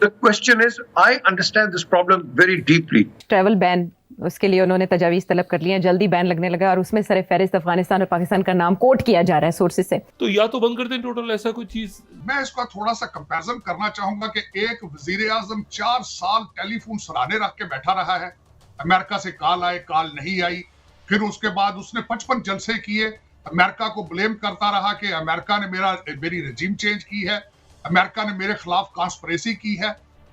The question is, I understand this problem very deeply. Travel ban, उसके लिए उन्होंने तजावीज़ तलब कर ली हैं, जल्दी बैन लगने लगा और उसमें सर फहरिस्त अफगानिस्तान और पाकिस्तान का नाम कोट किया जा रहा है सोर्सेज से। तो या तो बंद कर दें टोटल ऐसा कोई चीज। मैं इसका थोड़ा सा कंपैरिजन करना चाहूंगा कि एक वजीर आजम 4 साल टेलीफोन सराहने रख के बैठा रहा है, अमेरिका से कॉल आए, कॉल नहीं आई, फिर उसके बाद उसने 55 जलसे किए, अमेरिका को ब्लेम करता रहा कि अमेरिका ने मेरी रजीम चेंज की है, अमेरिका ने मेरे खिलाफ कॉन्स्पिरेसी की है।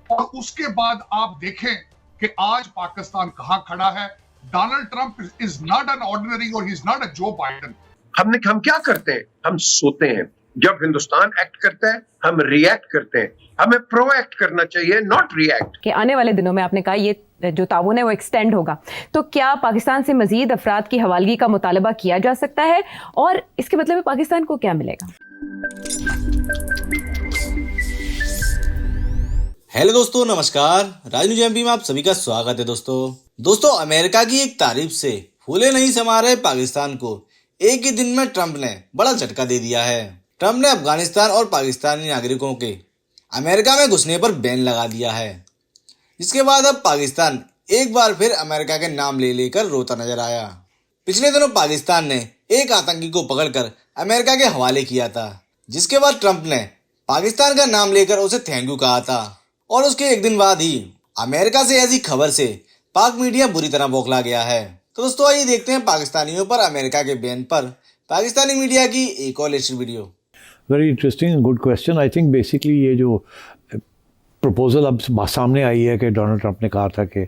और उसके बाद आप देखें कि आज पाकिस्तान कहां खड़ा है। Donald Trump is not an ordinary और he is not a Joe Biden. हम क्या करते हैं? हम सोते हैं। जब हिंदुस्तान एक्ट करता है, हम रिएक्ट करते हैं। हमें प्रोएक्ट करना चाहिए, नॉट रिएक्ट। कि आने वाले दिनों में आपने कहा ये जो ताउन है वो एक्सटेंड होगा, तो क्या पाकिस्तान से मजीद अफराद की हवालगी का मुतालबा किया जा सकता है और इसके मतलब में पाकिस्तान को क्या मिलेगा? हेलो दोस्तों, नमस्कार। राजनीति एमपी में आप सभी का स्वागत है। दोस्तों अमेरिका की एक तारीफ से फूले नहीं समा रहे पाकिस्तान को एक ही दिन में ट्रंप ने बड़ा झटका दे दिया है। ट्रंप ने अफगानिस्तान और पाकिस्तानी नागरिकों के अमेरिका में घुसने पर बैन लगा दिया है, जिसके बाद अब पाकिस्तान एक बार फिर अमेरिका के नाम ले लेकर रोता नजर आया। पिछले दिनों पाकिस्तान ने एक आतंकी को पकड़कर अमेरिका के हवाले किया था, जिसके बाद ट्रंप ने पाकिस्तान का नाम लेकर उसे थैंक यू कहा था। और उसके एक दिन बाद ही अमेरिका से ऐसी खबर से पाक मीडिया बुरी तरह बौखला गया है। तो दोस्तों आइए देखते हैं पाकिस्तानियों पर अमेरिका के बैन पर पाकिस्तानी मीडिया की एक और latest video. Very interesting, good question. I think basically ये जो प्रपोजल अब सामने आई है कि डोनाल्ड ट्रंप ने कहा था कि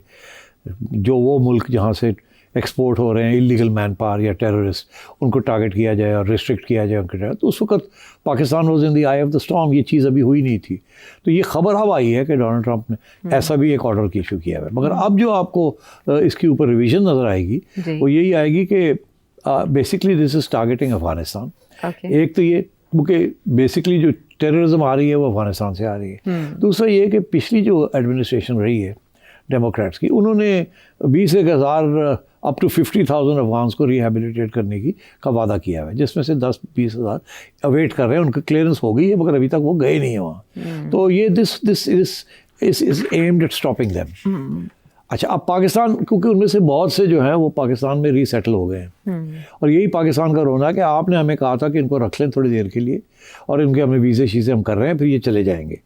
जो वो मुल्क जहाँ से एक्सपोर्ट हो रहे हैं इलीगल मैन पावर या टेररिस्ट, उनको टारगेट किया जाए और रिस्ट्रिक्ट किया जाए उनके। तो उस वक्त Pakistan was in the I of the storm, ये चीज़ अभी हुई नहीं थी। तो ये खबर अब आई है कि डोनाल्ड ट्रंप ने ऐसा भी एक ऑर्डर की इशू किया है। मगर अब जो आपको इसके ऊपर रिवीजन नज़र आएगी वो यही आएगी कि basically this is targeting Afghanistan. एक तो ये क्योंकि बेसिकली जो टेररिज्म आ रही है वो अफगानिस्तान से आ रही है। दूसरा ये कि पिछली जो एडमिनिस्ट्रेशन रही है डेमोक्रेट्स की, उन्होंने 20,000 अप टू 50,000 अफगान्स को रिहेबिलिटेट करने का वादा किया है, जिसमें से 10-20,000 अवेट कर रहे हैं। उनकी क्लियरेंस हो गई है मगर अभी तक वो गए नहीं है वहाँ। तो ये this is aimed at stopping them. अच्छा, अब पाकिस्तान, क्योंकि उनमें से बहुत से जो हैं वो पाकिस्तान में रीसेटल हो गए हैं और यही पाकिस्तान का रोना है कि आपने हमें कहा था कि इनको रख लें थोड़ी देर के लिए और इनके हमें वीज़े शीज़े हम कर रहे हैं, फिर ये चले जाएंगे।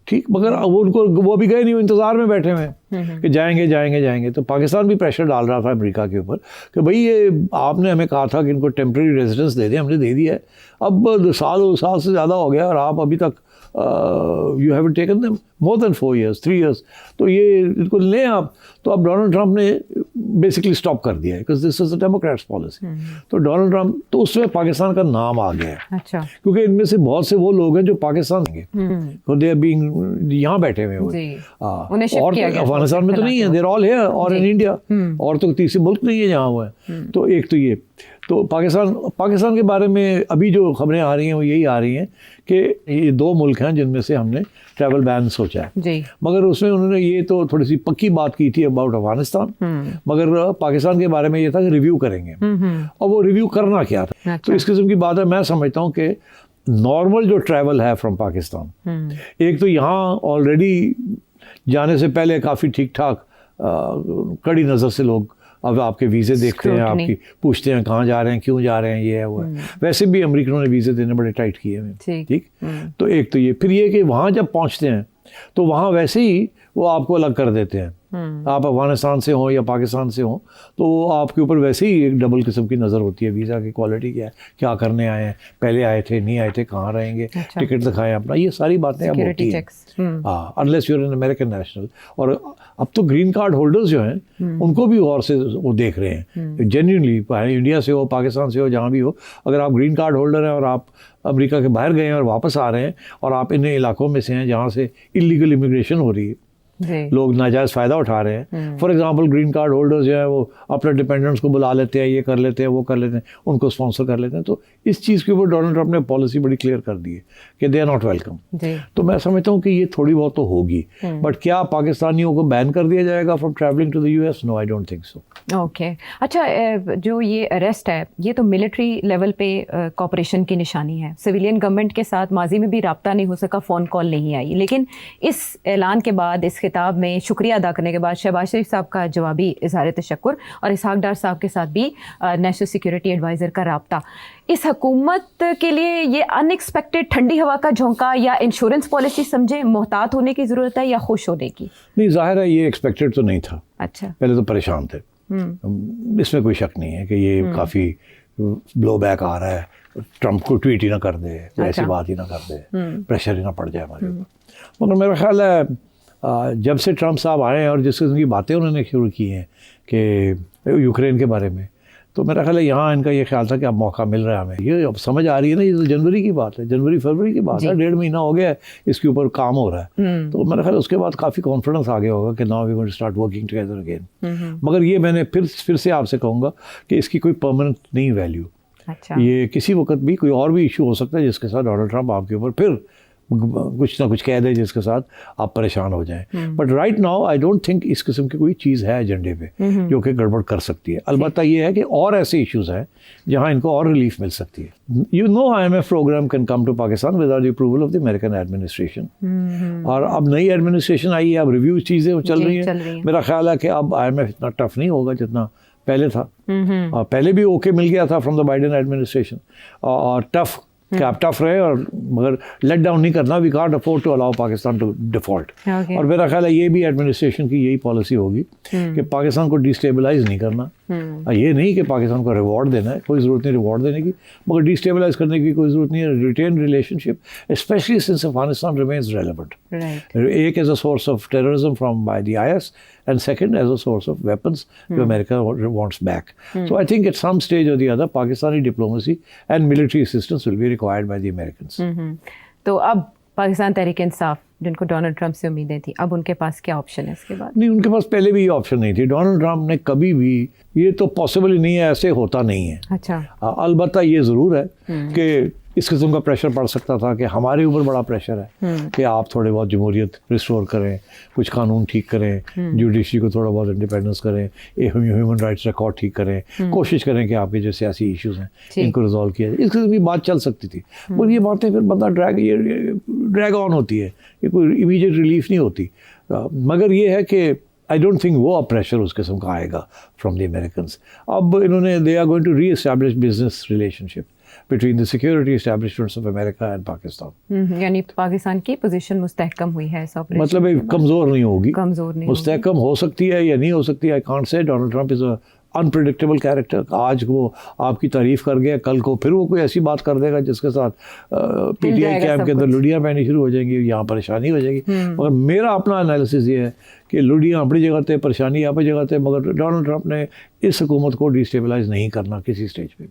ठीक, मगर वो भी गए नहीं, वो इंतज़ार में बैठे हुए हैं कि जाएंगे। तो पाकिस्तान भी प्रेशर डाल रहा था अमेरिका के ऊपर कि भाई ये आपने हमें कहा था कि इनको टेम्प्रेरी रेजिडेंस दे दें, हमने दे दिया है। अब साल से ज़्यादा हो गया और आप अभी तक you have taken them more than 4 years 3 years, तो ये इनको लें आप। तो अब डोनाल्ड ट्रंप ने बेसिकली स्टॉप कर दिया है because this is the Democrats policy. तो डोनाल्ड ट्रंप, तो उसमें पाकिस्तान का नाम आ गया है। अच्छा, क्योंकि इनमें से बहुत से वो लोग हैं जो पाकिस्तान के तो दे आर बीइंग यहाँ बैठे हुए हैं और अफगानिस्तान में तो नहीं है, देर ऑल हियर और इन इंडिया, और तो तीसरे मुल्क नहीं है जहाँ हुआ है। तो एक तो ये, तो पाकिस्तान के बारे में अभी जो खबरें आ रही हैं वो यही आ रही हैं कि ये 2 मुल्क हैं जिनमें से हमने ट्रैवल बैन सोचा है। मगर उसमें उन्होंने ये तो थोड़ी सी पक्की बात की थी अबाउट अफगानिस्तान, मगर पाकिस्तान के बारे में ये था कि रिव्यू करेंगे। और वो रिव्यू करना क्या था? तो इस किस्म की बात है। मैं समझता हूँ कि नॉर्मल जो ट्रैवल है फ्रॉम पाकिस्तान, एक तो यहाँ ऑलरेडी जाने से पहले काफ़ी ठीक ठाक कड़ी नज़र से लोग अब आपके वीज़े देखते हैं, आपकी पूछते हैं कहाँ जा रहे हैं, क्यों जा रहे हैं, ये है वो है। वैसे भी अमेरिकनों ने वीज़े देने बड़े टाइट किए हैं। ठीक, तो एक तो ये, फिर ये कि वहाँ जब पहुँचते हैं तो वहाँ वैसे ही वो आपको अलग कर देते हैं। आप अफगानिस्तान से हो या पाकिस्तान से हो तो आपके ऊपर वैसे ही एक डबल किस्म की नज़र होती है। वीज़ा की क्वालिटी क्या है, क्या करने आए हैं, पहले आए थे, नहीं आए थे, कहाँ रहेंगे, टिकट दिखाएं अपना, ये सारी बातें अब होती हैं। हाँ, unless you are an American national. और अब तो ग्रीन कार्ड होल्डर्स जो हैं उनको भी गौर से वो देख रहे हैं जेन्युइनली, इंडिया से हो, पाकिस्तान से हो, जहाँ भी हो, अगर आप ग्रीन कार्ड होल्डर हैं और आप अमेरिका के बाहर गए हैं और वापस आ रहे हैं और आप इन इलाकों में से हैं जहाँ से इलीगल इमिग्रेशन हो रही है, जी। लोग नाजायज़ फ़ायदा उठा रहे हैं। For example green card holders जो है वो अपने डिपेंडेंट्स को बुला लेते हैं, ये कर लेते हैं, वो कर लेते हैं, उनको स्पॉन्सर कर लेते हैं। तो इस चीज़ के ऊपर डोनाल्ड ट्रंप ने पॉलिसी बड़ी क्लियर कर दी है कि दे आर नॉट वेलकम। जी। तो मैं समझता हूँ कि ये थोड़ी बहुत तो होगी, बट क्या पाकिस्तानियों को बैन कर दिया जाएगा from travelling to the US? No, I don't think so. Okay, अच्छा, जो ये अरेस्ट है ये तो मिलिट्री लेवल पे कॉपरेशन की निशानी है। सिविलियन गवर्नमेंट के साथ माजी में भी राब्ता नहीं हो सका, फ़ोन कॉल नहीं आई, लेकिन इस ऐलान के बाद, इस खिताब में शुक्रिया अदा करने के बाद शहबाज शरीफ साहब का जवाबी इजहार तशक्कुर और इसहाक डार साहब के साथ भी नेशनल सिक्योरिटी एडवाइज़र का राब्ता, इस हुकूमत के लिए ये अनएक्सपेक्टेड ठंडी हवा का झोंका या इंश्योरेंस पॉलिसी समझे मोहतात होने की ज़रूरत है या खुश होने की? नहीं, जाहिर है ये एक्सपेक्टेड तो नहीं था। अच्छा। पहले तो परेशान थे, इसमें कोई शक नहीं है कि ये काफ़ी ब्लो बैक आ रहा है, ट्रंप को ट्वीट ही ना कर दे, ऐसी बात ही ना कर दे, प्रेशर ही ना पड़ जाए हमारे ऊपर। मगर मेरा ख्याल है जब से ट्रंप साहब आए हैं और जिस किस्म की बातें उन्होंने शुरू की हैं कि यूक्रेन के बारे में, तो मेरा ख्याल है यहाँ इनका ये ख्याल था कि अब मौका मिल रहा है हमें। ये अब समझ आ रही है ना, ये तो जनवरी की बात है, जनवरी फरवरी की बात है, 1.5 महीना हो गया है इसके ऊपर काम हो रहा है। तो मेरा ख्याल उसके बाद काफ़ी कॉन्फिडेंस आ गया होगा कि now we going to start working together again. मगर ये मैंने फिर से आपसे कहूँगा कि इसकी कोई परमानेंट नहीं वैल्यू। अच्छा। ये किसी वक्त भी कोई और भी इशू हो सकता है जिसके साथ डोनाल्ड ट्रंप आपके ऊपर फिर कुछ ना कुछ कह दे जिसके साथ आप परेशान हो जाएं। But right now I don't think इस किस्म की कोई चीज़ है एजेंडे पे जो कि गड़बड़ कर सकती है। अलबत्ता ये है कि और ऐसे इश्यूज हैं जहां इनको और रिलीफ मिल सकती है। You know IMF programme can come to Pakistan without the approval of the American administration. और अब नई एडमिनिस्ट्रेशन आई है, अब रिव्यू चीज़ें चल रही हैं। मेरा ख्याल है कि अब IMF इतना टफ नहीं होगा जितना पहले था। पहले भी ओके मिल गया था फ्रॉम द बाइडेन एडमिनिस्ट्रेशन, और टफ कि आप टफ रहे और मगर लेट डाउन नहीं करना। We can't afford to allow Pakistan to default. और मेरा ख्याल है ये भी एडमिनिस्ट्रेशन की यही पॉलिसी होगी कि पाकिस्तान को डिस्टेबलाइज नहीं करना। ये नहीं कि पाकिस्तान को रिवॉर्ड देना है, कोई ज़रूरत नहीं रिवॉर्ड देने की, मगर डिस्टेबलाइज करने की कोई ज़रूरत नहीं है। Retain relationship especially since Afghanistan remains relevant, एक as a source of terrorism from by the IS and second as a source of weapons America wants back. So I think at some stage or the other Pakistani diplomacy and military assistance will be required by the Americans. तो अब पाकिस्तान तहरीक इंसाफ, जिनको Donald Trump से उम्मीदें थी, अब उनके पास क्या option है इसके बाद? नहीं, उनके पास पहले भी ये ऑप्शन नहीं थी। डोनाल्ड ट्रंप ने कभी भी, ये तो पॉसिबल ही नहीं है, ऐसे होता नहीं है। अच्छा। अलबत्ता ये ज़रूर है कि इस किस्म का प्रेशर पड़ सकता था कि हमारे ऊपर बड़ा प्रेशर है कि आप थोड़े बहुत जमहूरियत रिस्टोर करें, कुछ कानून ठीक करें, जुडिशरी को थोड़ा बहुत इंडिपेंडेंस करें, ह्यूमन राइट्स रिकॉर्ड ठीक करें, कोशिश करें कि आपके जो सियासी इश्यूज हैं इनको रिजॉल्व किया जाए। इस किस्म की बात चल सकती थी, और ये बातें फिर बंदा ड्रैग ऑन होती है, ये कोई इमीडिएट रिलीफ नहीं होती। मगर ये है कि आई डोंट थिंक वो अब प्रेशर उस किस्म का आएगा फ्रॉम द अमेरिकन्स। अब इन्होंने they are going to reestablish business relationship between the security establishments of America and Pakistan. यानी पाकिस्तान की पोजीशन मुस्तहकम हुई है इस ऑपरेशन, मतलब कमज़ोर नहीं होगी, कमज़ोर नहीं, मुस्तहकम हो सकती है या नहीं हो सकती। I can't say. Donald Trump is a unpredictable character. आज वो आपकी तारीफ़ कर गया, कल को फिर वो कोई ऐसी बात कर देगा जिसके साथ PTI कैंप के अंदर लुड़ियाँ पहनी शुरू हो जाएंगी, यहाँ परेशानी हो जाएगी। मगर मेरा अपना एनालिसिस ये है कि लुड़ियाँ अपनी जगह पे, परेशानी अपनी जगह पे, मगर डोनाल्ड ट्रंप ने इस हुकूमत को डिस्टेबलाइज नहीं करना किसी स्टेज पे भी।